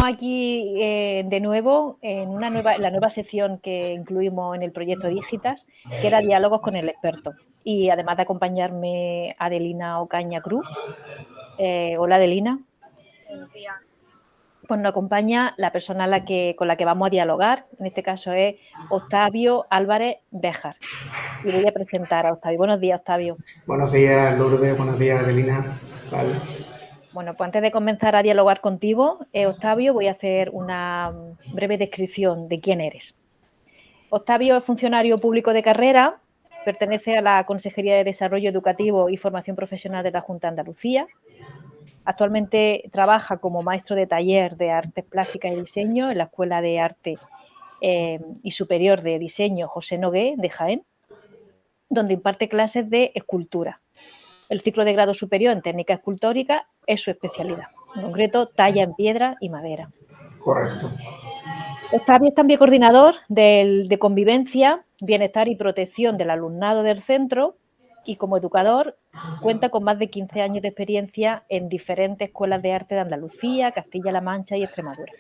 aquí de nuevo en la nueva sección que incluimos en el proyecto Digitas, que era Diálogos con el experto. Y además de acompañarme Adelina Ocaña Cruz. Hola, Adelina. Buenos días. Pues nos acompaña la persona con la que vamos a dialogar. En este caso es Octavio Álvarez Béjar. Y voy a presentar a Octavio. Buenos días, Octavio. Buenos días, Lourdes. Buenos días, Adelina. ¿Qué tal? Bueno, pues antes de comenzar a dialogar contigo, Octavio, voy a hacer una breve descripción de quién eres. Octavio es funcionario público de carrera, pertenece a la Consejería de Desarrollo Educativo y Formación Profesional de la Junta de Andalucía. Actualmente trabaja como maestro de taller de artes plásticas y diseño en la Escuela de Arte y Superior de Diseño José Nogué de Jaén, donde imparte clases de escultura. El ciclo de grado superior en técnica escultórica es su especialidad, en concreto talla en piedra y madera. Correcto. Octavio es también coordinador de convivencia, bienestar y protección del alumnado del centro y como educador cuenta con más de 15 años de experiencia en diferentes escuelas de arte de Andalucía, Castilla-La Mancha y Extremadura.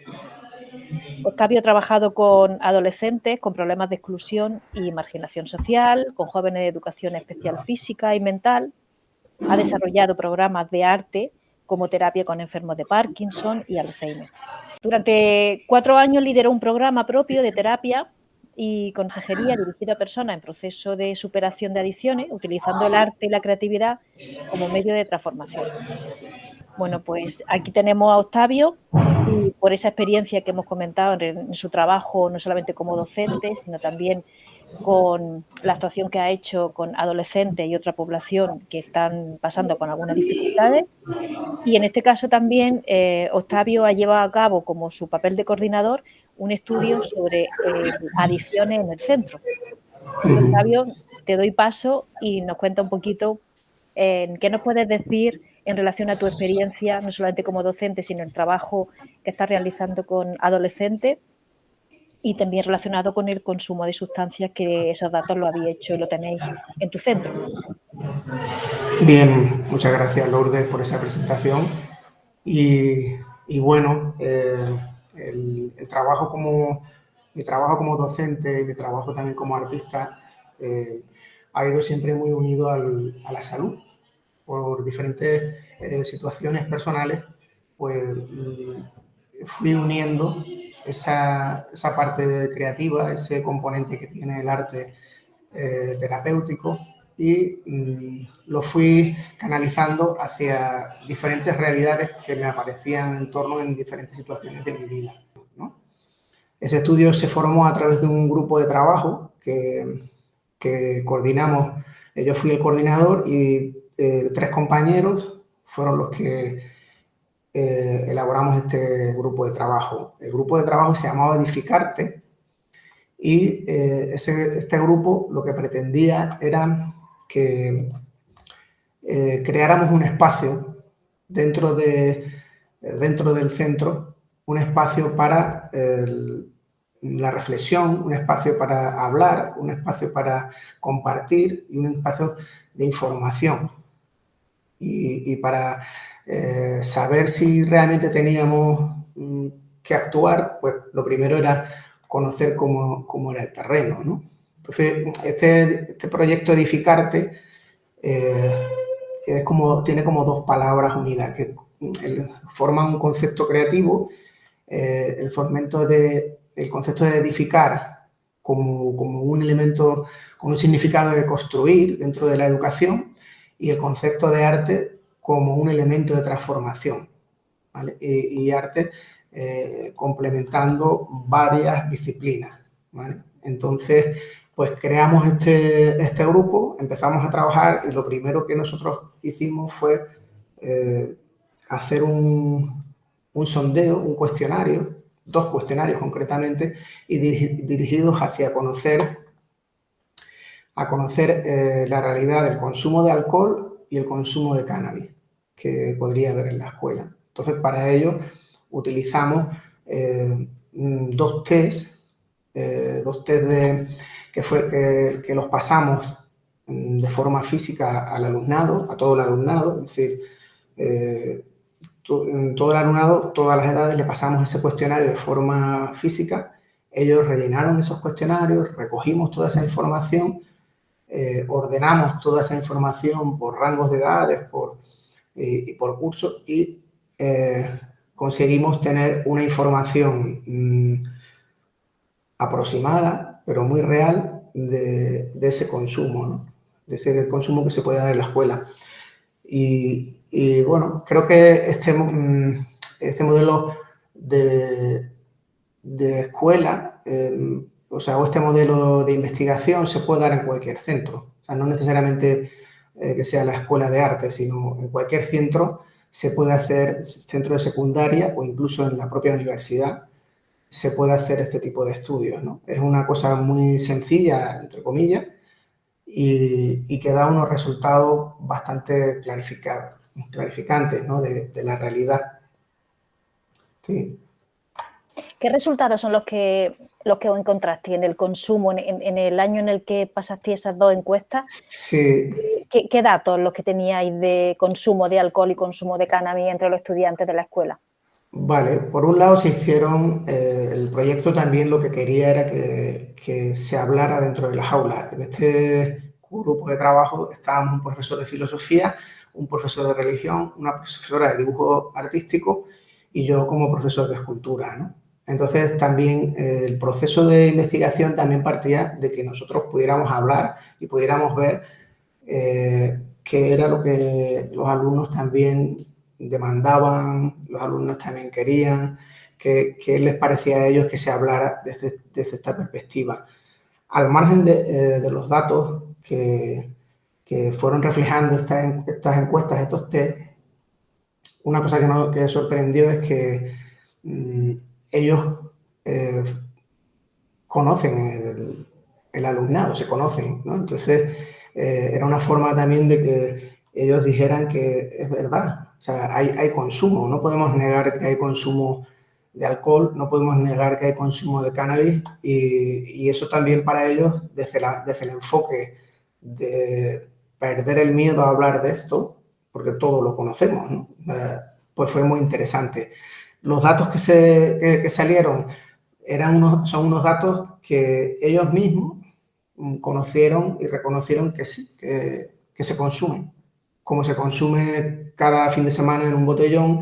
Octavio ha trabajado con adolescentes con problemas de exclusión y marginación social, con jóvenes de educación especial física y mental. Ha desarrollado programas de arte como terapia con enfermos de Parkinson y Alzheimer. Durante 4 años lideró un programa propio de terapia y consejería dirigido a personas en proceso de superación de adicciones, utilizando el arte y la creatividad como medio de transformación. Bueno, pues aquí tenemos a Octavio y por esa experiencia que hemos comentado en su trabajo, no solamente como docente, sino también con la actuación que ha hecho con adolescentes y otra población que están pasando con algunas dificultades. Y en este caso también Octavio ha llevado a cabo como su papel de coordinador un estudio sobre adicciones en el centro. Octavio, te doy paso y nos cuenta un poquito qué nos puedes decir en relación a tu experiencia, no solamente como docente, sino el trabajo que estás realizando con adolescentes y también relacionado con el consumo de sustancias, que esos datos lo habéis hecho y lo tenéis en tu centro. Bien, muchas gracias, Lourdes, por esa presentación. Y bueno, mi trabajo como docente y mi trabajo también como artista ha ido siempre muy unido a la salud. Por diferentes situaciones personales, pues fui uniendo esa parte creativa, ese componente que tiene el arte terapéutico y lo fui canalizando hacia diferentes realidades que me aparecían en torno en diferentes situaciones de mi vida, ¿no? Ese estudio se formó a través de un grupo de trabajo que coordinamos. Yo fui el coordinador y 3 compañeros fueron los que elaboramos este grupo de trabajo. El grupo de trabajo se llamaba Edificarte y este grupo lo que pretendía era que creáramos un espacio dentro del centro, un espacio para la reflexión, un espacio para hablar, un espacio para compartir y un espacio de información. Y para saber si realmente teníamos que actuar, pues lo primero era conocer cómo era el terreno, ¿no? Entonces, este proyecto Edificarte tiene como 2 palabras unidas, que forman un concepto creativo, el concepto de edificar como un elemento, con un significado de construir dentro de la educación, y el concepto de arte como un elemento de transformación, ¿vale? Y arte complementando varias disciplinas, ¿vale? Entonces, pues creamos este grupo, empezamos a trabajar y lo primero que nosotros hicimos fue hacer un sondeo, un cuestionario, 2 cuestionarios concretamente, y dirigidos hacia conocer la realidad del consumo de alcohol y el consumo de cannabis que podría haber en la escuela. Entonces, para ello utilizamos 2 test que los pasamos de forma física al alumnado, a todo el alumnado, es decir, todo el alumnado, todas las edades, le pasamos ese cuestionario de forma física. Ellos rellenaron esos cuestionarios, recogimos toda esa información, ordenamos toda esa información por rangos de edades y por cursos y conseguimos tener una información aproximada, pero muy real, de ese consumo, ¿no? De ese consumo que se puede dar en la escuela. Y bueno, creo que este modelo de escuela, o este modelo de investigación se puede dar en cualquier centro. O sea, no necesariamente que sea la escuela de arte, sino en cualquier centro se puede hacer, centro de secundaria o incluso en la propia universidad, se puede hacer este tipo de estudios, ¿no? Es una cosa muy sencilla, entre comillas, y que da unos resultados bastante clarificantes, ¿no? de la realidad. Sí. ¿Qué resultados son los que encontraste en el consumo, en el año en el que pasaste esas dos encuestas? Sí. ¿Qué datos los que teníais de consumo de alcohol y consumo de cannabis entre los estudiantes de la escuela? Vale, por un lado se hicieron, el proyecto también lo que quería era que se hablara dentro de las aulas. En este grupo de trabajo estábamos un profesor de filosofía, un profesor de religión, una profesora de dibujo artístico y yo como profesor de escultura, ¿no? Entonces también el proceso de investigación también partía de que nosotros pudiéramos hablar y pudiéramos ver qué era lo que los alumnos también demandaban, los alumnos también querían, qué les parecía a ellos que se hablara desde esta perspectiva. Al margen de los datos que fueron reflejando estas encuestas, estos test, una cosa que sorprendió es que ellos conocen el alumnado, se conocen, ¿no? Entonces, era una forma también de que ellos dijeran que es verdad, o sea, hay consumo, no podemos negar que hay consumo de alcohol, no podemos negar que hay consumo de cannabis y eso también para ellos, desde el enfoque de perder el miedo a hablar de esto, porque todos lo conocemos, ¿no? Pues fue muy interesante. Los datos que salieron son unos datos que ellos mismos conocieron y reconocieron que sí, que se consumen. Como se consume cada fin de semana en un botellón,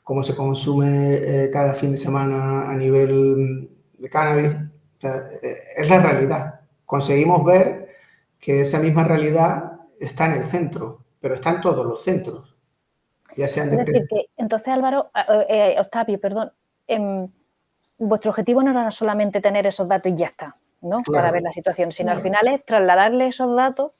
como se consume cada fin de semana a nivel de cannabis. O sea, es la realidad. Conseguimos ver que esa misma realidad está en el centro, pero está en todos los centros. Ya sean es decir, que entonces, Álvaro, Octavio, perdón, vuestro objetivo no era solamente tener esos datos y ya está, ¿no? Claro, para ver la situación, sino al final es trasladarle esos datos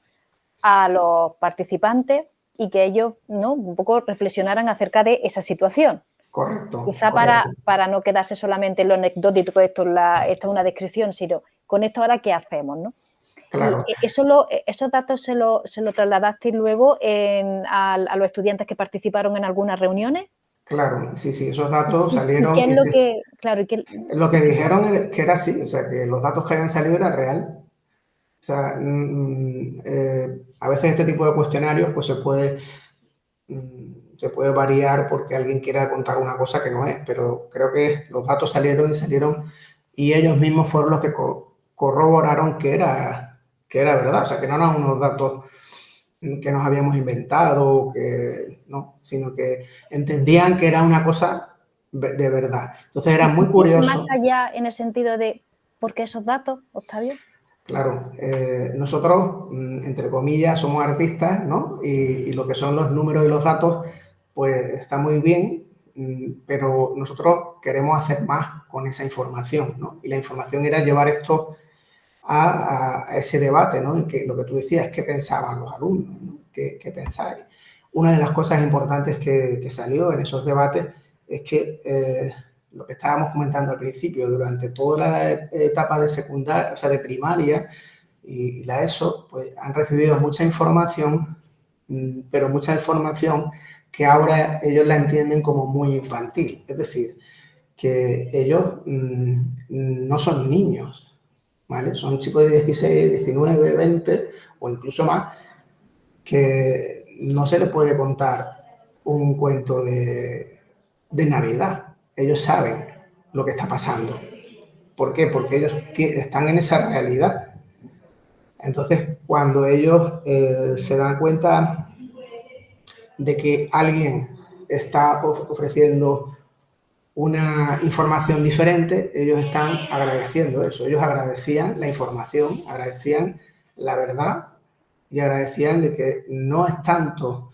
a los participantes y que ellos, ¿no?, un poco reflexionaran acerca de esa situación. Correcto. Quizá para no quedarse solamente en lo anecdótico, esto es una descripción, sino con esto ahora qué hacemos, ¿no? Claro. Y esos datos se lo trasladaste luego a los estudiantes que participaron en algunas reuniones. Claro, sí, esos datos salieron. ¿Y qué es lo que, claro, lo que dijeron que era así, o sea, que los datos que habían salido era real. O sea, a veces este tipo de cuestionarios pues se puede variar porque alguien quiera contar una cosa que no es, pero creo que los datos salieron y ellos mismos fueron los que corroboraron que era verdad, o sea, que no eran unos datos que nos habíamos inventado, no, sino que entendían que era una cosa de verdad. Entonces era muy curioso. Más allá en el sentido de ¿por qué esos datos, Octavio? Claro, nosotros, entre comillas, somos artistas, ¿no? Y lo que son los números y los datos, pues está muy bien, pero nosotros queremos hacer más con esa información, ¿no? Y la información era llevar esto a ese debate, ¿no? En que lo que tú decías, ¿qué pensaban los alumnos? ¿No? ¿Qué pensáis? Una de las cosas importantes que salió en esos debates es que lo que estábamos comentando al principio, durante toda la etapa de secundaria, o sea, de primaria y la ESO, pues han recibido mucha información, pero mucha información que ahora ellos la entienden como muy infantil. Es decir, que ellos no son niños, ¿vale? Son chicos de 16, 19, 20 o incluso más, que no se les puede contar un cuento de de Navidad. Ellos saben lo que está pasando. ¿Por qué? Porque ellos están en esa realidad. Entonces, cuando ellos se dan cuenta de que alguien está ofreciendo una información diferente, ellos están agradeciendo eso. Ellos agradecían la información, agradecían la verdad y agradecían de que no es tanto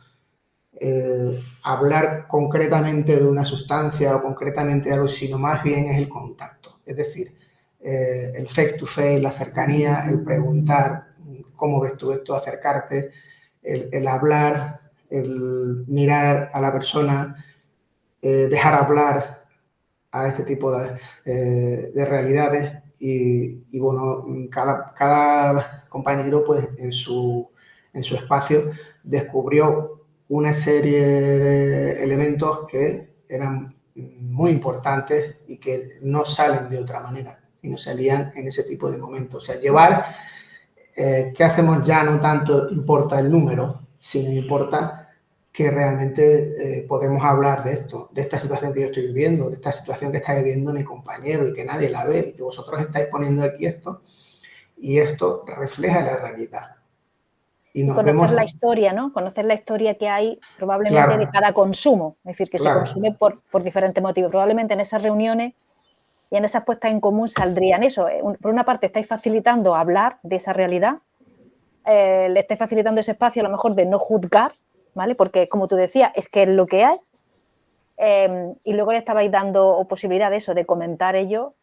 hablar concretamente de una sustancia o concretamente de algo, sino más bien es el contacto. Es decir, el face to face, la cercanía, el preguntar cómo ves tú esto, acercarte, el hablar, el mirar a la persona, dejar hablar a este tipo de realidades y bueno, cada compañero pues en su espacio descubrió una serie de elementos que eran muy importantes y que no salen de otra manera, sino salían en ese tipo de momentos. O sea, llevar, ¿qué hacemos ya? No tanto importa el número, sino importa que realmente podemos hablar de esto, de esta situación que yo estoy viviendo, de esta situación que está viviendo mi compañero y que nadie la ve, y que vosotros estáis poniendo aquí esto, y esto refleja la realidad. Y Y nos conocer vemos, la historia, ¿no? Conocer la historia que hay probablemente de claro, cada consumo, es decir, que se claro, consume por diferentes motivos. Probablemente en esas reuniones y en esas puestas en común saldrían eso. Por una parte, estáis facilitando hablar de esa realidad, le estáis facilitando ese espacio a lo mejor de no juzgar, ¿vale? Porque, como tú decías, es que es lo que hay. Y luego le estabais dando posibilidad de eso, de comentar ello,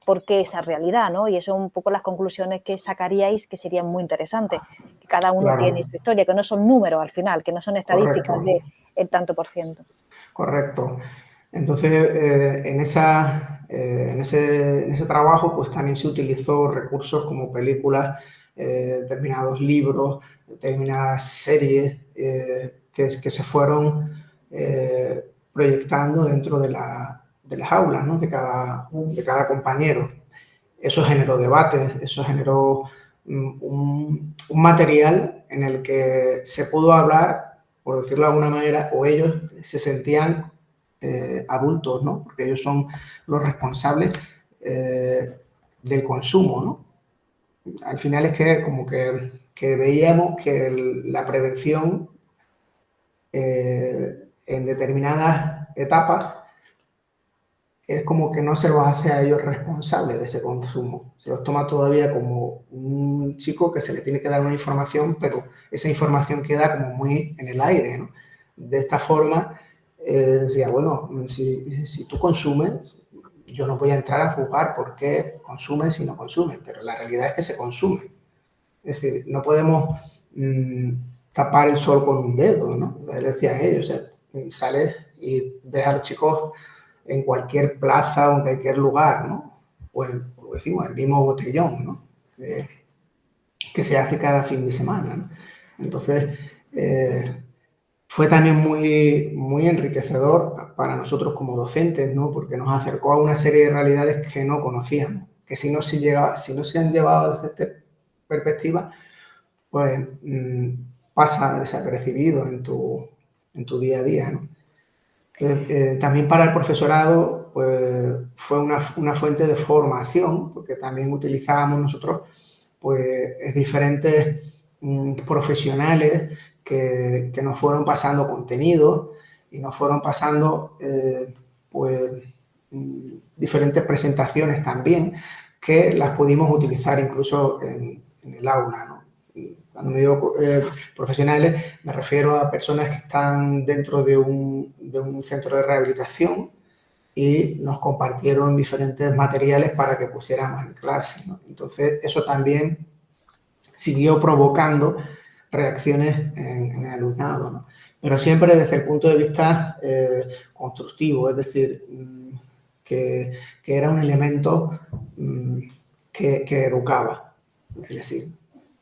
por qué esa realidad, ¿no? Y eso es un poco las conclusiones que sacaríais, que serían muy interesantes. Que cada uno tiene claro, su historia, que no son números al final, que no son estadísticas correcto, de el tanto por ciento. correcto. Entonces, en ese trabajo, pues también se utilizó recursos como películas, determinados libros, determinadas series que se fueron proyectando dentro de las aulas, ¿no? De cada compañero. Eso generó debates, eso generó un material en el que se pudo hablar, por decirlo de alguna manera, o ellos se sentían adultos, ¿no? Porque ellos son los responsables del consumo, ¿no? Al final es que como que veíamos que la prevención en determinadas etapas es como que no se los hace a ellos responsables de ese consumo. Se los toma todavía como un chico que se le tiene que dar una información, pero esa información queda como muy en el aire, ¿no? De esta forma, decía, bueno, si tú consumes, yo no voy a entrar a juzgar por qué consumes y no consumes, pero la realidad es que se consume. Es decir, no podemos tapar el sol con un dedo, ¿no? Decían ellos, o sea, sales y ves a los chicos en cualquier plaza o en cualquier lugar, ¿no? O en, como decimos, el mismo botellón, ¿no? Que se hace cada fin de semana, ¿no? Entonces, fue también muy enriquecedor para nosotros como docentes, ¿no? Porque nos acercó a una serie de realidades que no conocíamos, que si no si no se han llevado desde esta perspectiva, pues pasa desapercibido en tu día a día, ¿no? También para el profesorado pues, fue una fuente de formación, porque también utilizábamos nosotros pues, diferentes profesionales que nos fueron pasando contenido y nos fueron pasando pues, diferentes presentaciones también que las pudimos utilizar incluso en el aula, ¿no? Cuando me digo profesionales, me refiero a personas que están dentro de un centro de rehabilitación y nos compartieron diferentes materiales para que pusiéramos en clase, ¿no? Entonces, eso también siguió provocando reacciones en el alumnado, ¿no? Pero siempre desde el punto de vista constructivo, es decir, que era un elemento que educaba, es decir.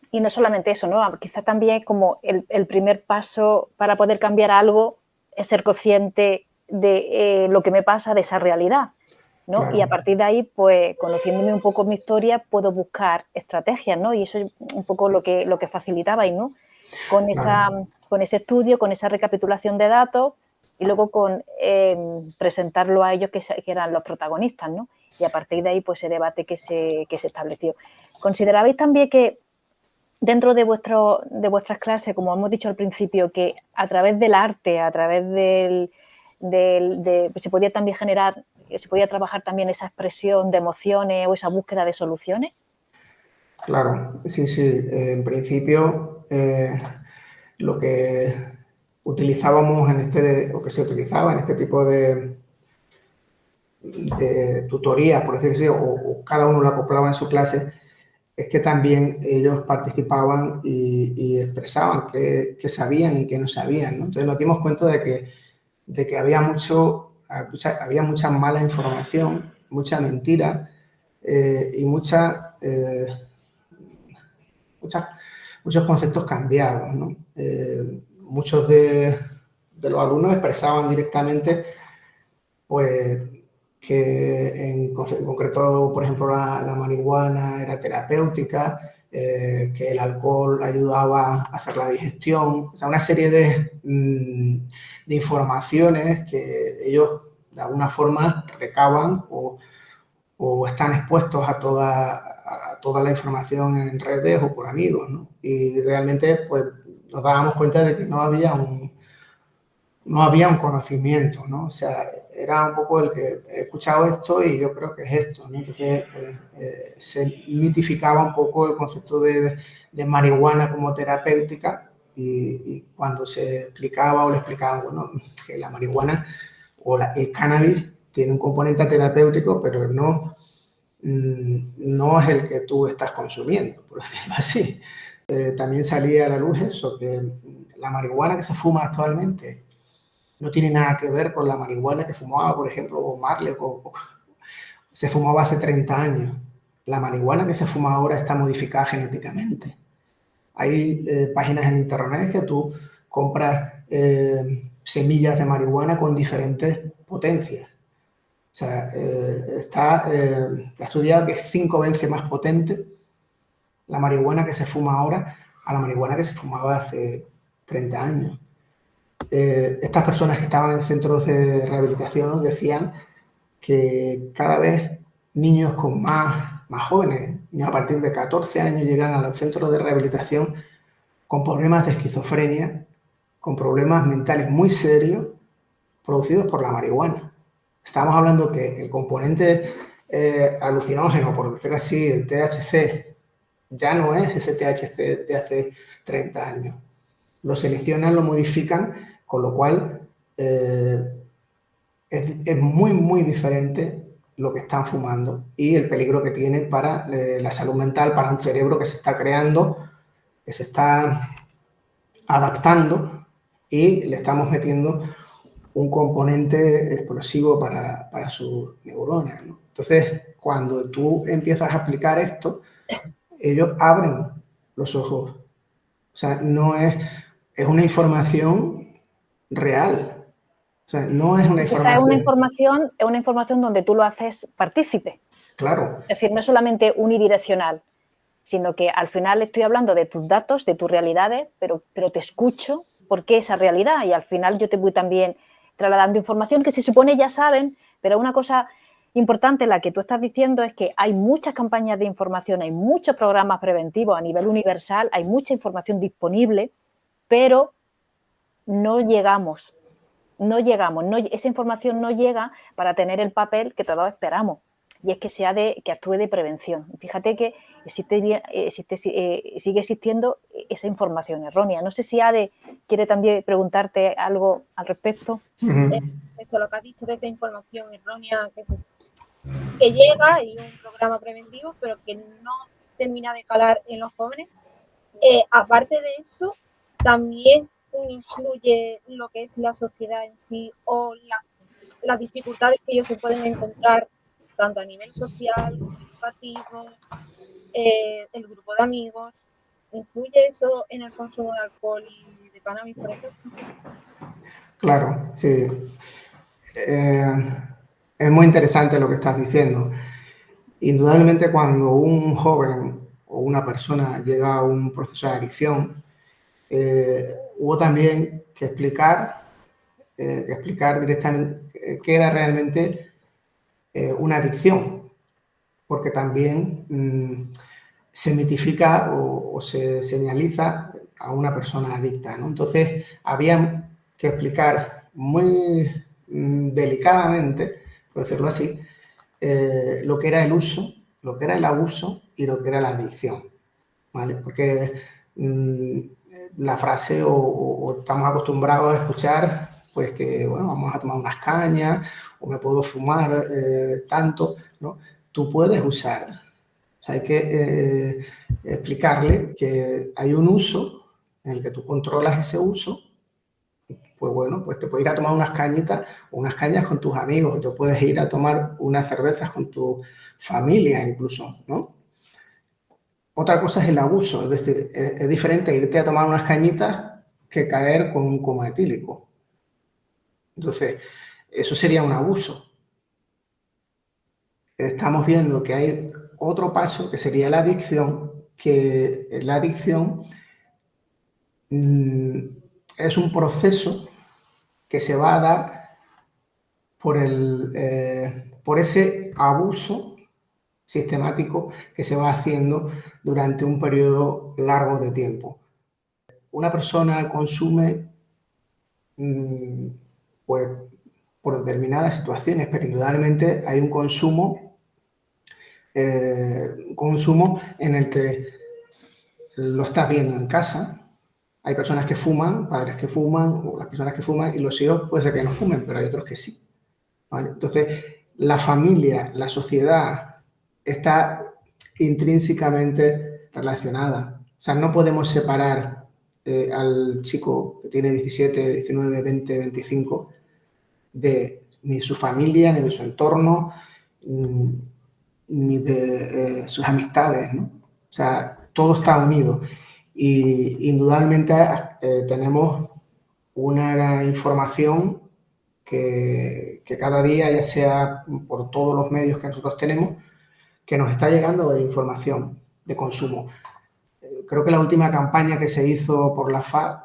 Y no solamente eso, ¿no? Quizá también como el primer paso para poder cambiar algo es ser consciente de lo que me pasa, de esa realidad, ¿no? Y a Claro, partir de ahí, pues, conociéndome un poco mi historia, puedo buscar estrategias, ¿no? Y eso es un poco lo que facilitabais, ¿no? Con, claro, con ese estudio, con esa recapitulación de datos, y luego con presentarlo a ellos que eran los protagonistas, ¿no? Y a partir de ahí, pues, ese debate que se estableció. ¿Considerabais también que dentro de vuestras clases, como hemos dicho al principio, que a través del arte, a través se podía también generar, se podía trabajar también esa expresión de emociones o esa búsqueda de soluciones? Claro, sí, sí. En principio, lo que utilizábamos o que se utilizaba en este tipo de tutorías, por decirlo así, o cada uno lo acoplaba en su clase, es que también ellos participaban y expresaban qué sabían y qué no sabían, ¿no? Entonces nos dimos cuenta de que había mucha mala información, mucha mentira y muchos conceptos cambiados, ¿no? Muchos de los alumnos expresaban directamente, pues, que en concreto, por ejemplo, la marihuana era terapéutica, que el alcohol ayudaba a hacer la digestión, o sea, una serie de informaciones que ellos de alguna forma recaban o están expuestos a toda la información en redes o por amigos, ¿no? Y realmente, pues, nos dábamos cuenta de que no había un conocimiento, ¿no? O sea, era un poco el que he escuchado esto y yo creo que es esto, ¿no? Entonces, pues, se mitificaba un poco el concepto de marihuana como terapéutica y cuando se explicaba o le explicaban, bueno, que la marihuana o el cannabis tiene un componente terapéutico, pero no es el que tú estás consumiendo, por decirlo así. También salía a la luz eso, que la marihuana que se fuma actualmente no tiene nada que ver con la marihuana que fumaba, por ejemplo, Bob Marley, se fumaba hace 30 años. La marihuana que se fuma ahora está modificada genéticamente. Hay páginas en internet que tú compras semillas de marihuana con diferentes potencias. O sea, está estudiado que es 5 veces más potente la marihuana que se fuma ahora a la marihuana que se fumaba hace 30 años. Estas personas que estaban en centros de rehabilitación nos decían que cada vez niños más jóvenes, niños a partir de 14 años, llegan a los centros de rehabilitación con problemas de esquizofrenia, con problemas mentales muy serios producidos por la marihuana. Estamos hablando que el componente alucinógeno, por decirlo así, el THC, ya no es ese THC de hace 30 años. Lo seleccionan, lo modifican, con lo cual es muy, muy diferente lo que están fumando y el peligro que tiene para la salud mental, para un cerebro que se está creando, que se está adaptando y le estamos metiendo un componente explosivo para sus neuronas, ¿no? Entonces, cuando tú empiezas a aplicar esto, ellos abren los ojos. O sea, es una información real. O sea, no es una Esa información... es una información donde tú lo haces partícipe. Claro. Es decir, no es solamente unidireccional, sino que al final estoy hablando de tus datos, de tus realidades, pero te escucho porque esa realidad y al final yo te voy también trasladando información que se supone ya saben, pero una cosa importante, la que tú estás diciendo, es que hay muchas campañas de información, hay muchos programas preventivos a nivel universal, hay mucha información disponible, pero no llegamos, esa información no llega para tener el papel que todos esperamos, y es que que actúe de prevención. Fíjate que sigue existiendo esa información errónea. No sé si Ade quiere también preguntarte algo al respecto. Eso, lo que has dicho de esa información errónea que llega y un programa preventivo, pero que no termina de calar en los jóvenes. Aparte de eso, también influye lo que es la sociedad en sí o las dificultades que ellos se pueden encontrar tanto a nivel social, educativo, el grupo de amigos. ¿Influye eso en el consumo de alcohol y de cannabis, por ejemplo? Claro, sí. Es muy interesante lo que estás diciendo. Indudablemente, cuando un joven o una persona llega a un proceso de adicción, hubo también que explicar que explicar directamente qué era realmente una adicción, porque también se mitifica o se señaliza a una persona adicta, ¿no? Entonces, había que explicar muy delicadamente, por decirlo así, lo que era el uso, lo que era el abuso y lo que era la adicción, ¿vale? Porque la frase o estamos acostumbrados a escuchar pues que, bueno, vamos a tomar unas cañas o me puedo fumar tanto, ¿no? Tú puedes usar. O sea, hay que explicarle que hay un uso en el que tú controlas ese uso. Pues bueno, pues te puedes ir a tomar unas cañitas o unas cañas con tus amigos, te puedes ir a tomar unas cervezas con tu familia incluso, ¿no? Otra cosa es el abuso, es decir, es diferente irte a tomar unas cañitas que caer con un coma etílico. Entonces, eso sería un abuso. Estamos viendo que hay otro paso que sería la adicción, que la adicción es un proceso que se va a dar por ese abuso sistemático que se va haciendo durante un periodo largo de tiempo. Una persona consume pues por determinadas situaciones, pero indudablemente hay un consumo en el que lo estás viendo en casa. Hay personas que fuman, padres que fuman, o las personas que fuman, y los hijos puede ser que no fumen, pero hay otros que sí, ¿vale? Entonces, la familia, la sociedad está intrínsecamente relacionada. O sea, no podemos separar al chico que tiene 17, 19, 20, 25 de ni su familia, ni de su entorno, ni de sus amistades, ¿no? O sea, todo está unido. Y indudablemente tenemos una información que cada día, ya sea por todos los medios que nosotros tenemos, que nos está llegando de información de consumo. Creo que la última campaña que se hizo por la FAD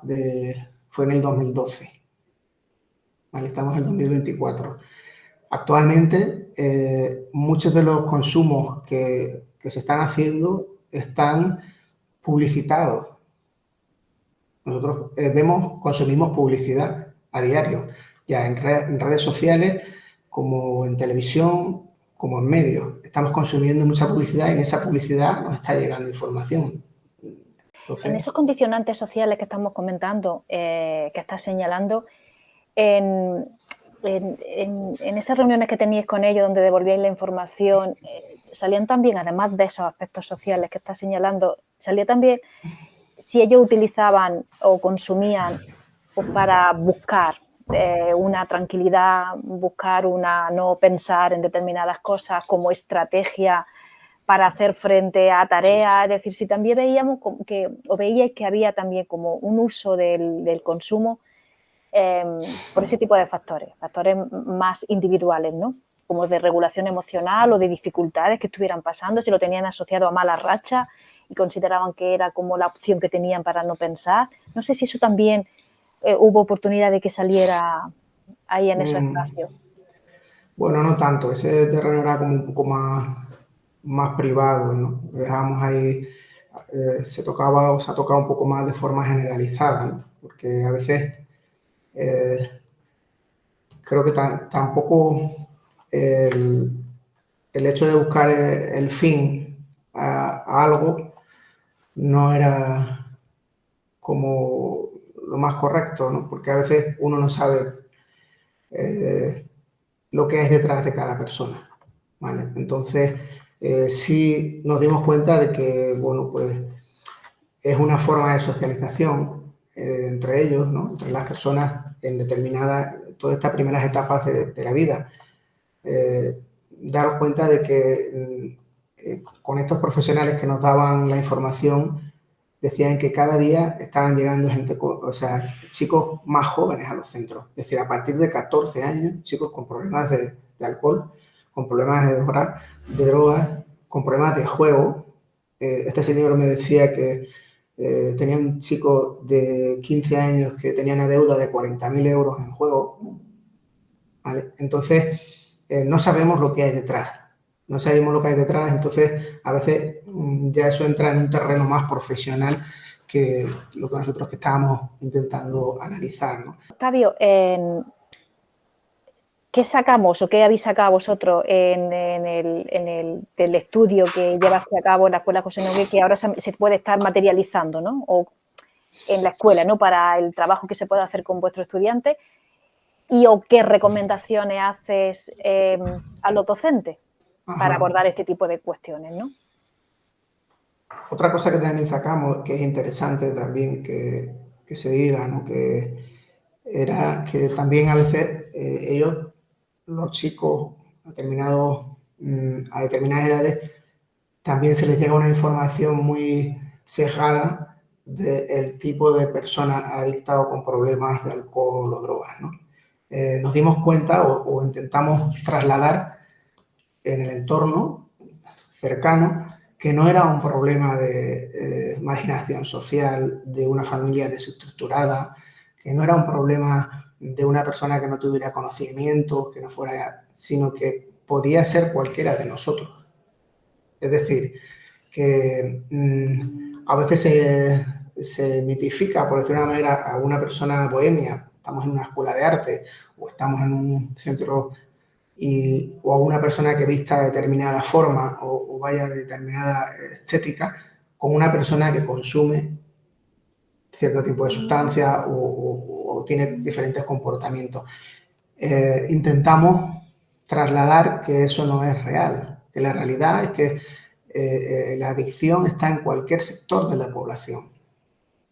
fue en el 2012. ¿Vale? Estamos en 2024. Actualmente, muchos de los consumos que se están haciendo están publicitados. Nosotros consumimos publicidad a diario, ya en redes sociales, como en televisión, como en medios. Estamos consumiendo mucha publicidad y en esa publicidad nos está llegando información. Entonces, en esos condicionantes sociales que estamos comentando, que estás señalando, en esas reuniones que teníais con ellos donde devolvíais la información, salían también, además de esos aspectos sociales que estás señalando, salía también si ellos utilizaban o consumían pues, para buscar una tranquilidad, buscar no pensar en determinadas cosas como estrategia para hacer frente a tareas, es decir, si también veíais que había también como un uso del consumo por ese tipo de factores más individuales, ¿no? Como de regulación emocional o de dificultades que estuvieran pasando, si lo tenían asociado a malas rachas y consideraban que era como la opción que tenían para no pensar. No sé si eso también hubo oportunidad de que saliera ahí en esos espacios. Bueno, no tanto, ese terreno era como un poco más privado, ¿no? Dejamos ahí, se tocaba o se ha tocado un poco más de forma generalizada, ¿no? Porque a veces creo que tampoco el hecho de buscar el fin a algo no era como lo más correcto, ¿no? Porque a veces uno no sabe lo que es detrás de cada persona, ¿vale? Entonces, sí nos dimos cuenta de que, bueno, pues es una forma de socialización entre ellos, ¿no? Entre las personas en todas estas primeras etapas de la vida. Daros cuenta de que con estos profesionales que nos daban la información, decían que cada día estaban llegando chicos más jóvenes a los centros. Es decir, a partir de 14 años, chicos con problemas de alcohol, con problemas de drogas, con problemas de juego. Este señor me decía que tenía un chico de 15 años que tenía una deuda de 40.000 euros en juego, ¿vale? Entonces, no sabemos lo que hay detrás. No sabemos lo que hay detrás, entonces a veces ya eso entra en un terreno más profesional que lo que nosotros que estábamos intentando analizar, ¿no? Octavio, ¿qué sacamos o qué habéis sacado vosotros del estudio que llevaste a cabo en la Escuela José Nogué, que ahora se puede estar materializando, ¿no? O en la escuela, ¿no? Para el trabajo que se puede hacer con vuestros estudiantes, y o qué recomendaciones haces a los docentes para abordar este tipo de cuestiones, ¿no? Otra cosa que también sacamos, que es interesante también que se diga, ¿no? Que era que también a veces ellos, los chicos a determinadas edades, también se les llega una información muy sesgada del tipo de persona adicta o con problemas de alcohol o drogas, ¿no? Nos dimos cuenta o intentamos trasladar en el entorno cercano que no era un problema de marginación social, de una familia desestructurada, que no era un problema de una persona que no tuviera conocimientos, que no fuera, sino que podía ser cualquiera de nosotros. Es decir, que a veces se mitifica, por decirlo de una manera, a una persona bohemia. Estamos en una escuela de arte o estamos en un centro o a una persona que vista de determinada forma o vaya de determinada estética con una persona que consume cierto tipo de sustancias o tiene diferentes comportamientos. Intentamos trasladar que eso no es real, que la realidad es que la adicción está en cualquier sector de la población.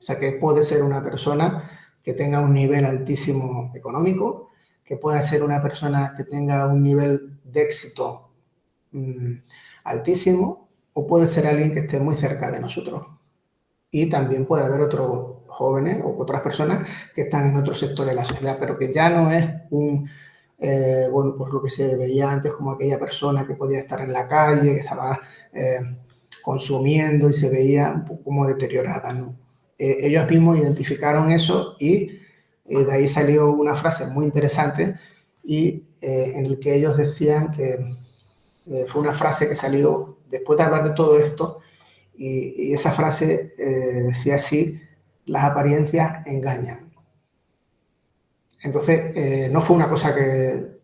O sea, que puede ser una persona que tenga un nivel altísimo económico, que pueda ser una persona que tenga un nivel de éxito altísimo, o puede ser alguien que esté muy cerca de nosotros. Y también puede haber otros jóvenes o otras personas que están en otros sectores de la sociedad, pero que ya no es bueno, pues lo que se veía antes como aquella persona que podía estar en la calle, que estaba consumiendo y se veía un poco como deteriorada, ¿no? Ellos mismos identificaron eso y de ahí salió una frase muy interesante y en el que ellos decían que fue una frase que salió después de hablar de todo esto y esa frase decía así: las apariencias engañan. Entonces, no fue una cosa que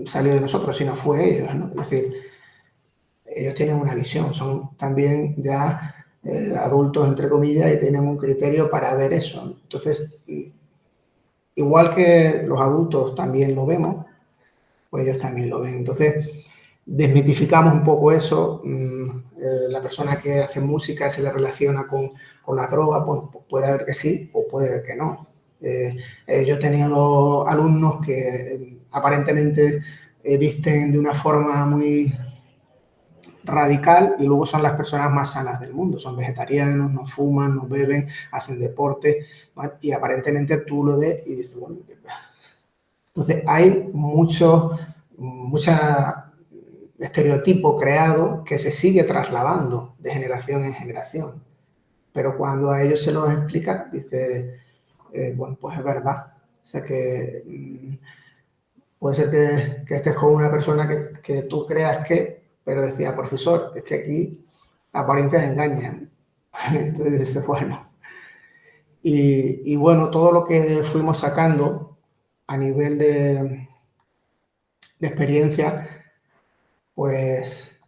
salió de nosotros, sino fue ellos, ¿no? Es decir, ellos tienen una visión, son también ya adultos, entre comillas, y tienen un criterio para ver eso. Entonces, igual que los adultos también lo vemos, pues ellos también lo ven. Entonces, desmitificamos un poco eso. La persona que hace música se le relaciona con la droga, bueno, pues puede haber que sí o puede haber que no. Yo he tenido alumnos que aparentemente visten de una forma muy radical y luego son las personas más sanas del mundo. Son vegetarianos, no fuman, no beben, hacen deporte, ¿vale? Y aparentemente tú lo ves y dices, bueno, entonces hay mucho estereotipo creado que se sigue trasladando de generación en generación. Pero cuando a ellos se los explica, dice, bueno, pues es verdad. O sea que puede ser que estés con una persona que tú creas que, pero decía, profesor, es que aquí apariencias engañan. Entonces dices, bueno. Y bueno, todo lo que fuimos sacando a nivel de experiencia, pues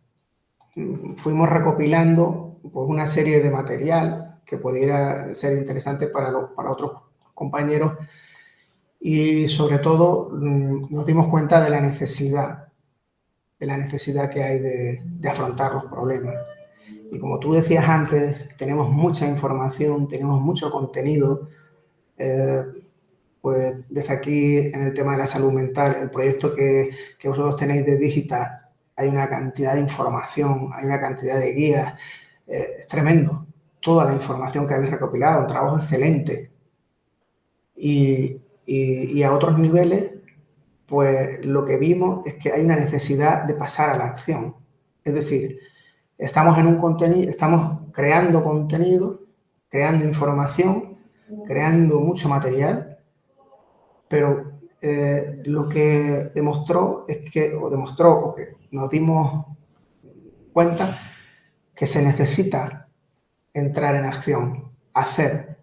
fuimos recopilando pues, una serie de material que pudiera ser interesante para otros compañeros y sobre todo nos dimos cuenta de la necesidad que hay de afrontar los problemas. Y como tú decías antes, tenemos mucha información, tenemos mucho contenido. Pues desde aquí, en el tema de la salud mental, el proyecto que vosotros tenéis de Digital, hay una cantidad de información, hay una cantidad de guías. Es tremendo toda la información que habéis recopilado, un trabajo excelente. Y a otros niveles, pues lo que vimos es que hay una necesidad de pasar a la acción. Es decir, estamos creando contenido, creando información, creando mucho material, pero lo que demostró o que nos dimos cuenta que se necesita entrar en acción, hacer,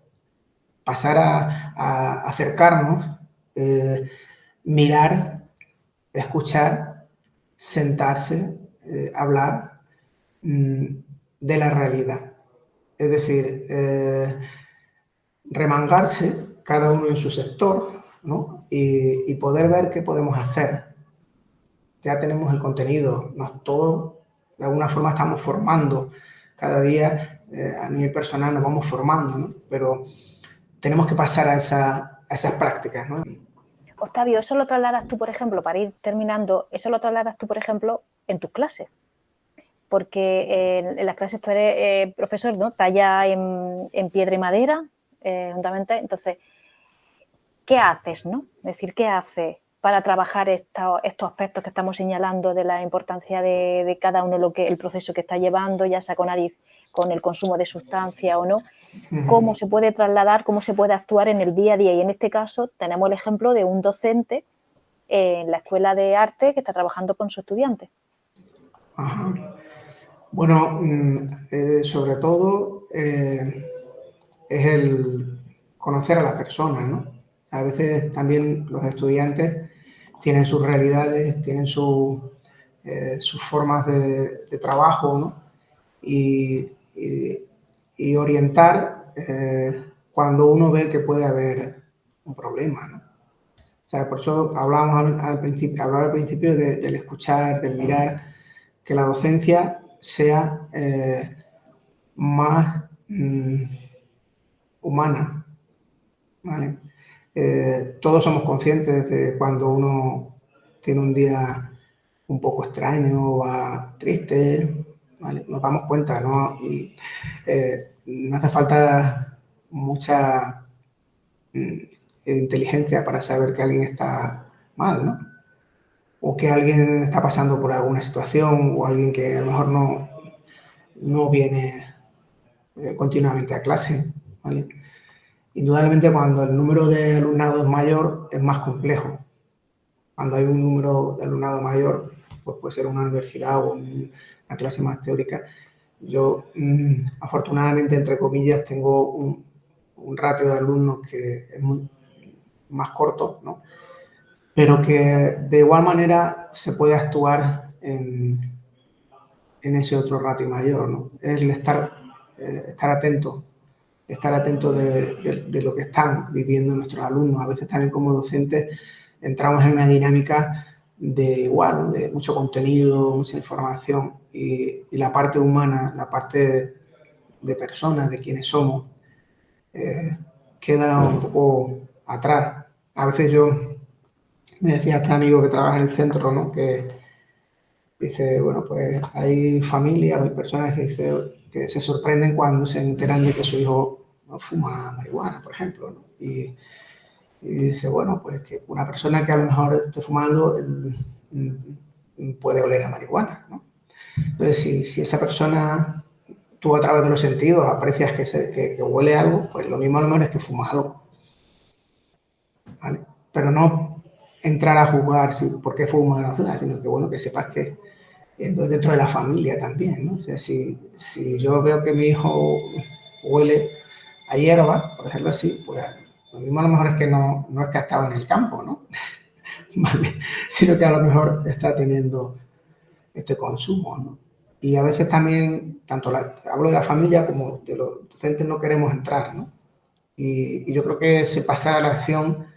pasar a acercarnos, mirar, escuchar, sentarse, hablar de la realidad. Es decir, remangarse cada uno en su sector, ¿no? Y poder ver qué podemos hacer. Ya tenemos el contenido, todos de alguna forma estamos formando. Cada día a nivel personal nos vamos formando, ¿no? Pero tenemos que pasar a esas prácticas, ¿no? Octavio, eso lo trasladas tú, por ejemplo, para ir terminando, eso lo trasladas tú, por ejemplo, en tus clases. Porque en las clases tú eres profesor, ¿no? Talla en piedra y madera, juntamente. Entonces, ¿qué haces, no? Es decir, ¿qué haces para trabajar estos aspectos que estamos señalando de la importancia de cada uno, el proceso que está llevando, ya sea con el consumo de sustancia o no? ¿Cómo se puede trasladar, cómo se puede actuar en el día a día? Y en este caso tenemos el ejemplo de un docente en la Escuela de Arte que está trabajando con su estudiante. Ajá. Bueno, sobre todo es el conocer a la persona, ¿no? A veces también los estudiantes tienen sus realidades, tienen sus formas de trabajo, ¿no? Y orientar cuando uno ve que puede haber un problema, ¿no? O sea, por eso hablábamos al principio del escuchar, del mirar, que la docencia sea más humana, ¿vale? Todos somos conscientes de cuando uno tiene un día un poco extraño o va triste, ¿vale? Nos damos cuenta, ¿no? No hace falta mucha inteligencia para saber que alguien está mal, ¿no? O que alguien está pasando por alguna situación o alguien que a lo mejor no viene continuamente a clase, ¿vale? Indudablemente cuando el número de alumnado es mayor es más complejo. Cuando hay un número de alumnado mayor, pues puede ser una universidad o una clase más teórica. Yo, afortunadamente, entre comillas, tengo un ratio de alumnos que es más corto, ¿no? Pero que de igual manera se puede actuar en ese otro ratio mayor, ¿no? Es el estar atento de lo que están viviendo nuestros alumnos. A veces también como docentes entramos en una dinámica de igual, ¿no? De mucho contenido, mucha información y la parte humana, la parte de personas, de quienes somos, queda un poco atrás. A veces me decía este amigo que trabaja en el centro, ¿no? Que dice, bueno, pues hay familias, hay personas que se sorprenden cuando se enteran de que su hijo no fuma marihuana, por ejemplo, ¿no? Y dice, bueno, pues que una persona que a lo mejor esté fumando puede oler a marihuana, ¿no? Entonces, si esa persona, tú a través de los sentidos aprecias que huele algo, pues lo mismo a lo mejor es que fuma algo, ¿vale? Pero no entrar a juzgar por qué fuma o no fuma, sino que, bueno, que sepas que entonces, dentro de la familia también, ¿no? O sea, si yo veo que mi hijo huele a hierba, por decirlo así, pues lo mismo a lo mejor es que no es que ha estado en el campo, ¿no? ¿Vale? Sino que a lo mejor está teniendo este consumo, ¿no? Y a veces también, hablo de la familia como de los docentes no queremos entrar, ¿no? Y yo creo que ese pasar a la acción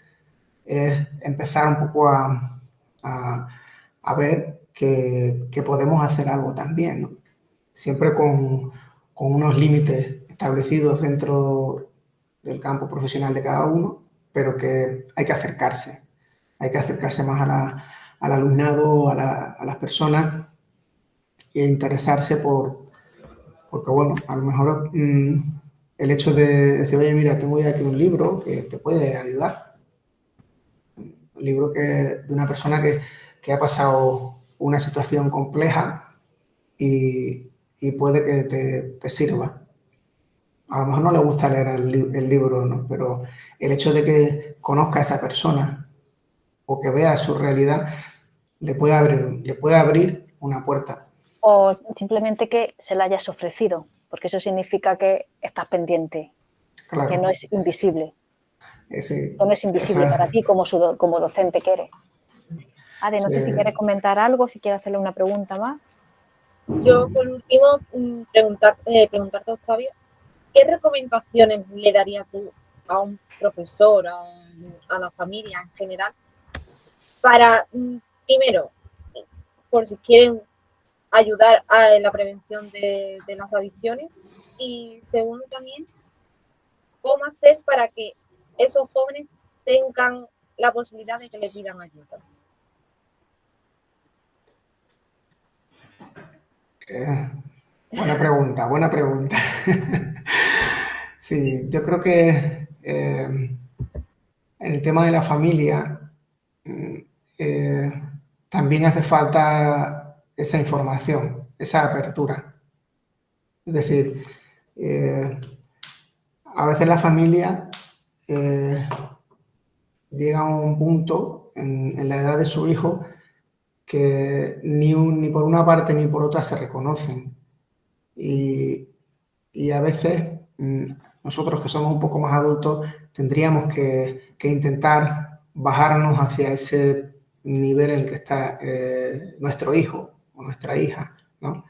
es empezar un poco a ver que podemos hacer algo también, ¿no? Siempre con unos límites establecidos dentro del campo profesional de cada uno, pero que hay que acercarse más al alumnado, a las personas e interesarse porque bueno, a lo mejor el hecho de decir, oye, mira, tengo ya aquí un libro que te puede ayudar. Un libro de una persona que ha pasado una situación compleja y puede que te sirva. a lo mejor no le gusta leer el libro, ¿no? Pero el hecho de que conozca a esa persona o que vea su realidad le puede abrir una puerta. O simplemente que se la hayas ofrecido, porque eso significa que estás pendiente, Claro. que no es invisible. Sí, No es invisible para ti como docente que eres. Ade, no sé si quieres comentar algo, si quieres hacerle una pregunta más. Yo, por último, preguntarte, Octavio, ¿qué recomendaciones le darías tú a un profesor, a la familia en general, para, primero, por si quieren ayudar a la prevención de las adicciones, y segundo también, cómo hacer para que esos jóvenes tengan la posibilidad de que les pidan ayuda? Buena pregunta, buena pregunta. Sí, yo creo que en el tema de la familia también hace falta esa información, esa apertura. Es decir, a veces la familia llega a un punto en la edad de su hijo que ni por una parte ni por otra se reconocen. Y a veces nosotros que somos un poco más adultos tendríamos que intentar bajarnos hacia ese nivel en el que está nuestro hijo o nuestra hija, ¿no?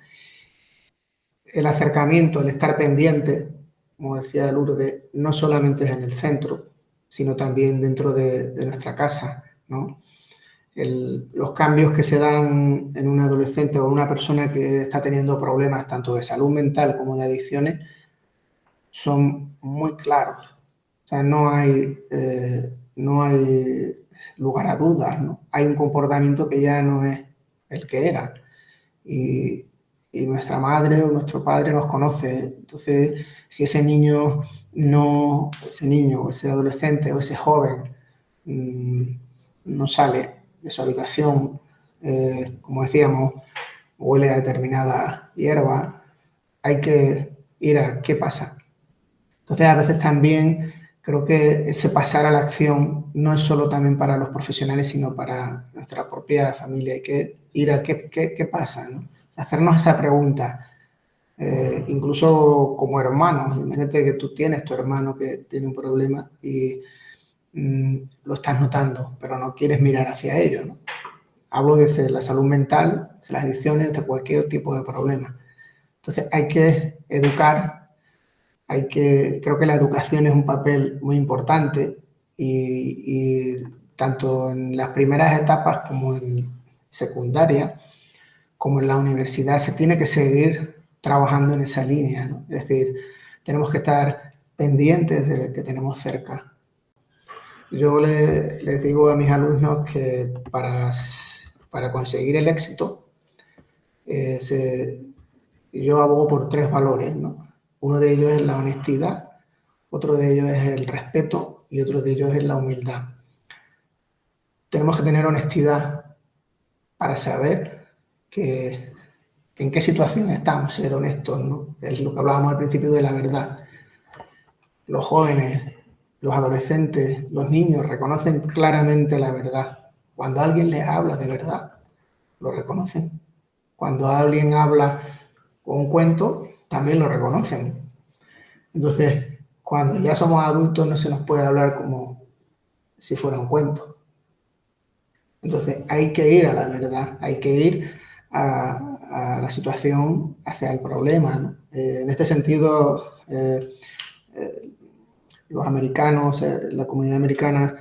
El acercamiento, el estar pendiente, como decía Lourdes, no solamente es en el centro, sino también dentro de nuestra casa, ¿no? Los cambios que se dan en un adolescente o una persona que está teniendo problemas tanto de salud mental como de adicciones son muy claros. O sea, no hay lugar a dudas, ¿no? Hay un comportamiento que ya no es el que era. Y nuestra madre o nuestro padre nos conoce. Entonces, si ese niño o ese adolescente o ese joven no sale de su habitación, como decíamos, huele a determinada hierba, hay que ir a qué pasa. Entonces, a veces también creo que ese pasar a la acción no es solo también para los profesionales, sino para nuestra propia familia. Hay que ir a qué pasa, ¿no? Hacernos esa pregunta, incluso como hermanos. Imagínate que tú tienes tu hermano que tiene un problema y lo estás notando, pero no quieres mirar hacia ello, ¿no? Hablo desde la salud mental, de las adicciones, de cualquier tipo de problema. Entonces hay que educar, creo que la educación es un papel muy importante y tanto en las primeras etapas como en secundaria, como en la universidad, se tiene que seguir trabajando en esa línea, ¿no? Es decir, tenemos que estar pendientes de que tenemos cerca. Yo les digo a mis alumnos que para conseguir el éxito, yo abogo por 3 valores, ¿no? Uno de ellos es la honestidad, otro de ellos es el respeto y otro de ellos es la humildad. Tenemos que tener honestidad para saber en qué situación estamos, ser honestos, ¿no? Es lo que hablábamos al principio de la verdad. Los jóvenes, los adolescentes, los niños reconocen claramente la verdad. Cuando alguien les habla de verdad, lo reconocen. Cuando alguien habla con un cuento, también lo reconocen. Entonces, cuando ya somos adultos no se nos puede hablar como si fuera un cuento. Entonces, hay que ir a la verdad, hay que ir a la situación, hacia el problema, ¿no? En este sentido, los americanos, la comunidad americana,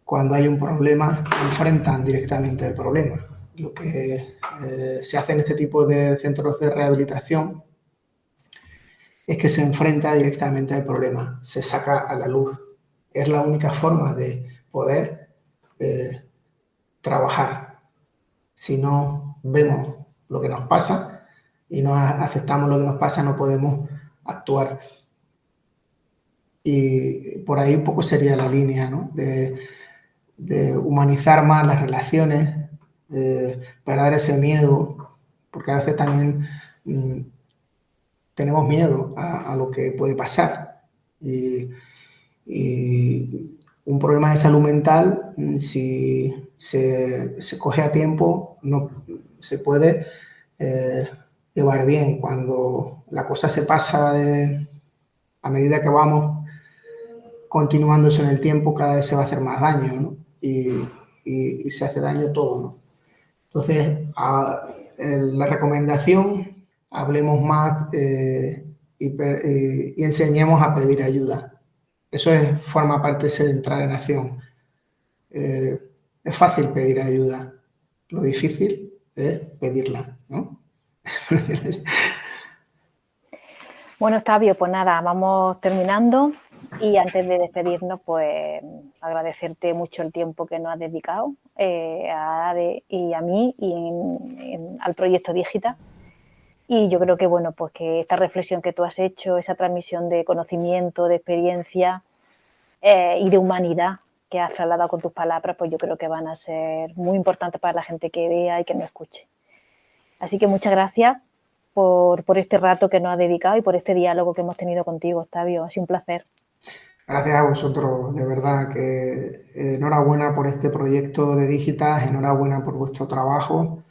cuando hay un problema, enfrentan directamente el problema. Lo que se hace en este tipo de centros de rehabilitación es que se enfrenta directamente al problema, se saca a la luz. Es la única forma de poder trabajar. Si no vemos lo que nos pasa y no aceptamos lo que nos pasa, no podemos actuar. Y por ahí un poco sería la línea, ¿no? De humanizar más las relaciones, perder ese miedo, porque a veces también tenemos miedo a lo que puede pasar. Y un problema de salud mental, si se coge a tiempo, no se puede llevar bien. Cuando la cosa se pasa a medida que vamos continuándose en el tiempo, cada vez se va a hacer más daño, ¿no? Y se hace daño todo, ¿no? Entonces, la recomendación, hablemos más y enseñemos a pedir ayuda. Eso forma parte de entrar en acción. Es fácil pedir ayuda, lo difícil es pedirla, ¿no? Bueno, Octavio, pues nada, vamos terminando y antes de despedirnos, pues agradecerte mucho el tiempo que nos has dedicado a Ade y a mí y al proyecto Digita. Y yo creo que, bueno, pues que esta reflexión que tú has hecho, esa transmisión de conocimiento, de experiencia y de humanidad que has trasladado con tus palabras, pues yo creo que van a ser muy importantes para la gente que vea y que nos escuche. Así que muchas gracias por este rato que nos has dedicado y por este diálogo que hemos tenido contigo, Octavio. Ha sido un placer. Gracias a vosotros, de verdad que enhorabuena por este proyecto de Digitas, enhorabuena por vuestro trabajo.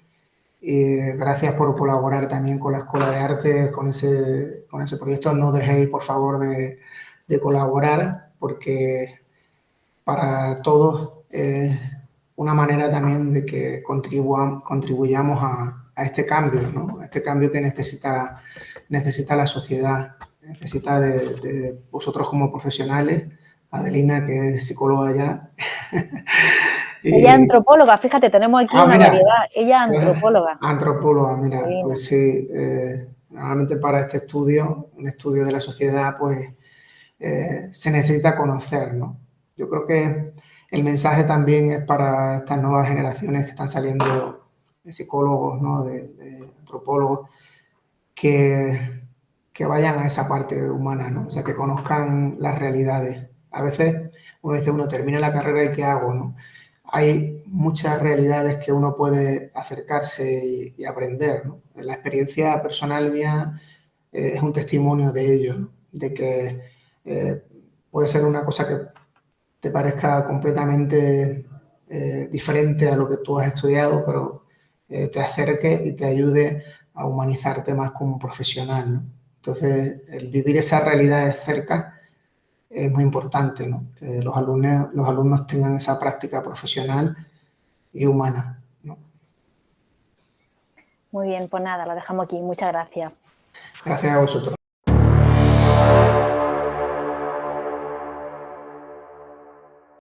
Gracias por colaborar también con la Escuela de Arte, con ese proyecto. No dejéis, por favor, de colaborar, porque para todos es una manera también de que contribuyamos a este cambio, ¿no? A este cambio que necesita la sociedad, necesita de vosotros como profesionales, Adelina, que es psicóloga ya. Ella es antropóloga, fíjate, tenemos aquí una variedad. Ella es antropóloga. Antropóloga, mira, pues sí, normalmente para este estudio, un estudio de la sociedad, pues se necesita conocer, ¿no? Yo creo que el mensaje también es para estas nuevas generaciones que están saliendo de psicólogos, ¿no? de antropólogos, que vayan a esa parte humana, ¿no? O sea, que conozcan las realidades. A veces uno dice, uno termina la carrera y ¿qué hago, no? Hay muchas realidades que uno puede acercarse y aprender, ¿no? La experiencia personal mía es un testimonio de ello, ¿no? De que puede ser una cosa que te parezca completamente diferente a lo que tú has estudiado, pero te acerque y te ayude a humanizarte más como profesional, ¿no? Entonces, el vivir esas realidades cerca es muy importante, ¿no? Que los alumnos tengan esa práctica profesional y humana, ¿no? Muy bien, pues nada, lo dejamos aquí. Muchas gracias. Gracias a vosotros.